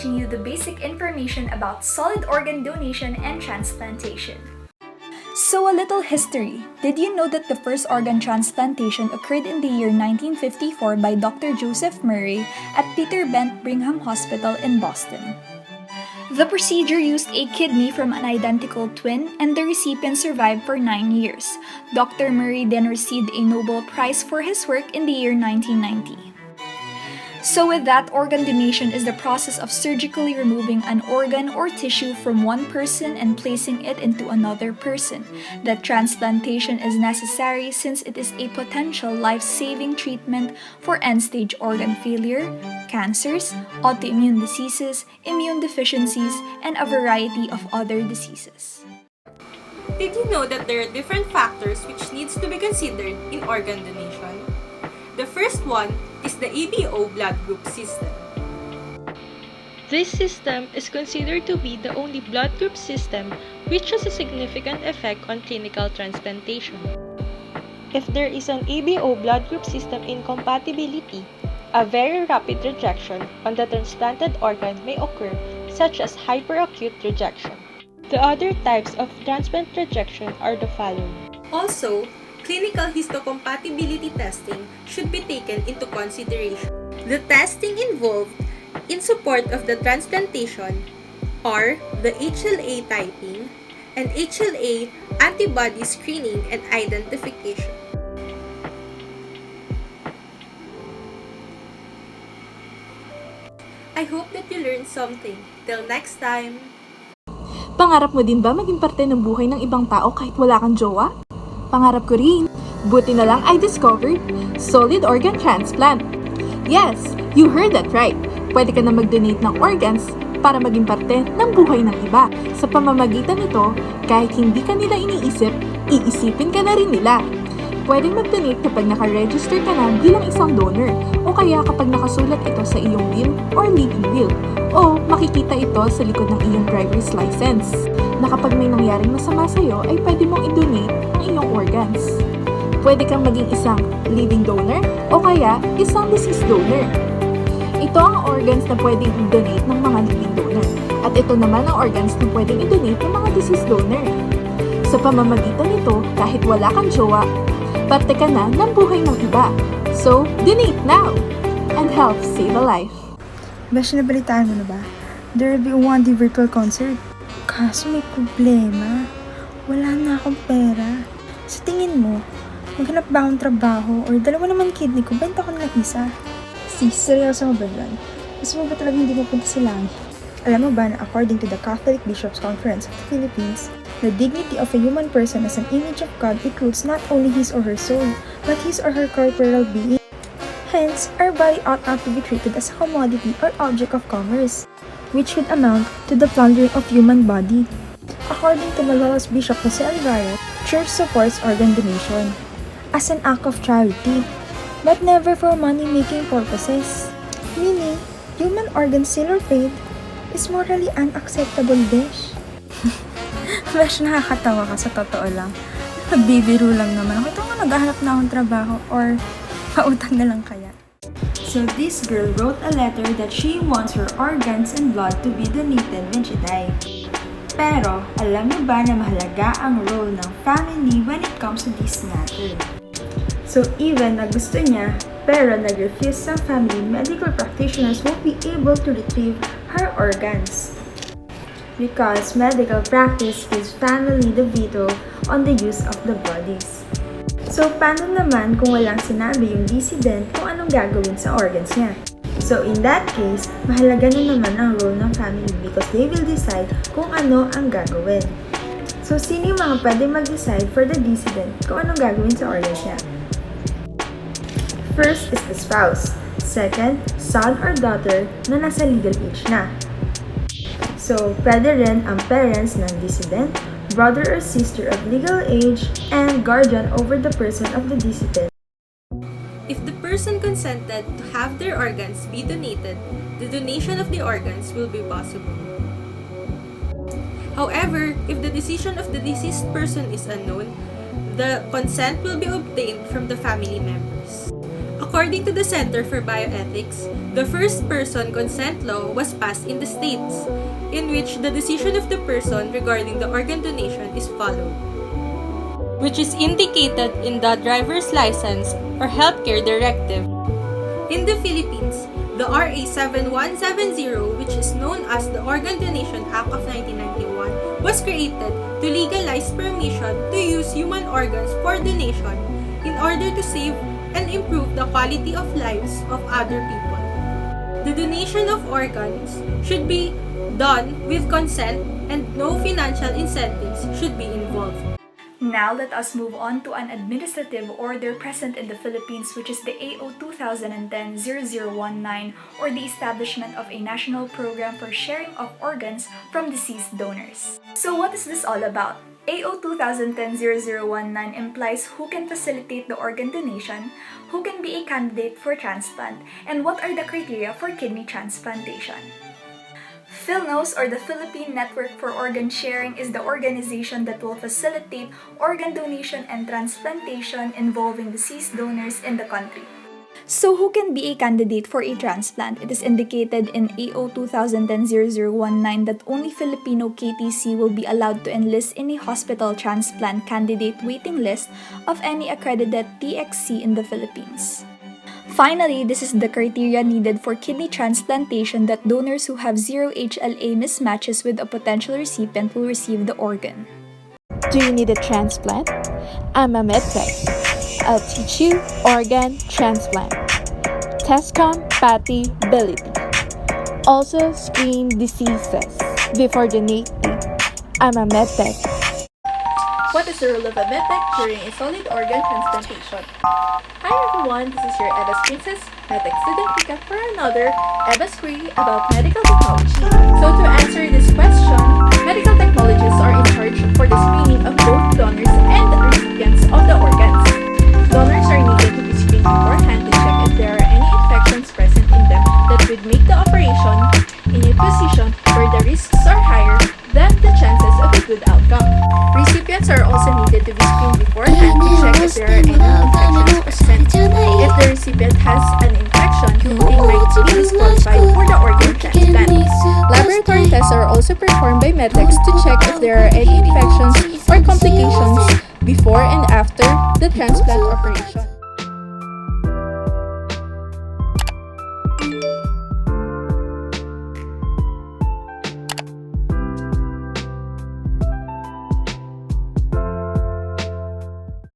teaching you the basic information about solid organ donation and transplantation. So a little history. Did you know that the first organ transplantation occurred in the year 1954 by Dr. Joseph Murray at Peter Bent Brigham Hospital in Boston? The procedure used a kidney from an identical twin, and the recipient survived for 9 years. Dr. Murray then received a Nobel Prize for his work in the year 1990. So with that, organ donation is the process of surgically removing an organ or tissue from one person and placing it into another person. That transplantation is necessary since it is a potential life-saving treatment for end-stage organ failure, cancers, autoimmune diseases, immune deficiencies, and a variety of other diseases. Did you know that there are different factors which needs to be considered in organ donation? The first one is the ABO blood group system. This system is considered to be the only blood group system which has a significant effect on clinical transplantation. If there is an ABO blood group system incompatibility, a very rapid rejection on the transplanted organ may occur, such as hyperacute rejection. The other types of transplant rejection are the following. Also, clinical histocompatibility testing should be taken into consideration. The testing involved in support of the transplantation are the HLA typing and HLA antibody screening and identification. I hope that you learned something. Till next time! Pangarap mo din ba maging parte ng buhay ng ibang tao kahit wala kang jowa? Pangarap ko rin. Buti na lang I discovered solid organ transplant. Yes, you heard that right. Pwede ka na mag-donate ng organs para maging parte ng buhay ng iba. Sa pamamagitan nito, kahit hindi ka nila iniisip, iisipin ka na rin nila. Pwede mag-donate kapag naka-register ka na bilang isang donor o kaya kapag nakasulat ito sa iyong will or living will o makikita ito sa likod ng iyong driver's license na kapag may nangyaring masama sa'yo ay pwede mong i-donate ang iyong organs. Pwede kang maging isang living donor o kaya isang deceased donor. Ito ang organs na pwedeng i-donate ng mga living donor at ito naman ang organs na pwedeng i-donate ng mga deceased donor. Sa pamamagitan nito, kahit wala kang jowa, parte ka na ng buhay ng iba. So, donate now and help save a life. Besh, nabalitaan mo na ba? There will be a one-day virtual concert. Kaso may problema. Wala na akong pera. Sa tingin mo, maghanap ba akong trabaho or dalawa naman kidney ko, benta ko na lang isa? Sis, seryoso mo ba dyan? Gusto mo ba talagang hindi mapunta sa langit? Alam mo ba na according to the Catholic Bishops' Conference of the Philippines, the dignity of a human person as an image of God includes not only his or her soul, but his or her corporeal being. Hence, our body ought not to be treated as a commodity or object of commerce, which would amount to the plundering of human body. According to Malolos Bishop Jose Alvarez, Church supports organ donation as an act of charity, but never for money-making purposes. Meaning, human organ sale or trade is morally unacceptable, Besh. Besh, nakakatawa ka sa totoo lang. Nagbibiro lang naman ako. Ito nga, naghahanap na akong trabaho or pautang na lang kaya. So this girl wrote a letter that she wants her organs and blood to be donated when she died. Pero, alam niyo ba na mahalaga ang role ng family when it comes to this matter? So even na gusto niya, pero nag-refuse sa family, medical practitioners won't be able to retrieve her organs. Because medical practice gives family the veto on the use of the bodies. So, paano naman kung walang sinabi yung decedent kung anong gagawin sa organs niya? So, in that case, mahalaga na naman ang role ng family because they will decide kung ano ang gagawin. So, sino yung mga pwede mag-decide for the decedent kung anong gagawin sa organs niya? First is the spouse. Second, son or daughter na nasa legal age na. So, pwede rin ang parents ng decedent, brother or sister of legal age, and guardian over the person of the decedent. If the person consented to have their organs be donated, the donation of the organs will be possible. However, if the decision of the deceased person is unknown, the consent will be obtained from the family members. According to the Center for Bioethics, the first person consent law was passed in the States, in which the decision of the person regarding the organ donation is followed, which is indicated in the driver's license or healthcare directive. In the Philippines, the RA 7170, which is known as the Organ Donation Act of 1991, was created to legalize permission to use human organs for donation in order to save and improve the quality of lives of other people. The donation of organs should be done with consent and no financial incentives should be involved. Now let us move on to an administrative order present in the Philippines, which is the AO 2010-0019, or the establishment of a national program for sharing of organs from deceased donors. So what is this all about? AO 2010-0019 implies who can facilitate the organ donation, who can be a candidate for transplant, and what are the criteria for kidney transplantation. PhilKNOS, or the Philippine Network for Organ Sharing, is the organization that will facilitate organ donation and transplantation involving deceased donors in the country. So who can be a candidate for a transplant? It is indicated in AO 2010-0019 that only Filipino KTC will be allowed to enlist in a hospital transplant candidate waiting list of any accredited TXC in the Philippines. Finally, this is the criteria needed for kidney transplantation, that donors who have 0 HLA mismatches with a potential recipient will receive the organ. Do you need a transplant? I'm a medtech. I'll teach you organ transplant. Test compatibility. Also screen diseases before donating. I'm a medtech. What is the role of a medtech during a solid organ transplantation? Hi everyone, this is your Eva's Princess, medtech student pickup for another Eva's Query about medical technology. So to answer this question, medical technologists are in charge for the screening of both donors and recipients of the organs. Donors are needed to be screened beforehand to check if there are any infections present in them that would make the operation in a position where the risks are higher than the chances of a good outcome. Recipients are also needed to be screened beforehand to check if there are any infections present. If the recipient has an infection, they might be disqualified for the organ transplant. Laboratory tests are also performed by medtechs to check if there are any infections or complications before and after the transplant operation.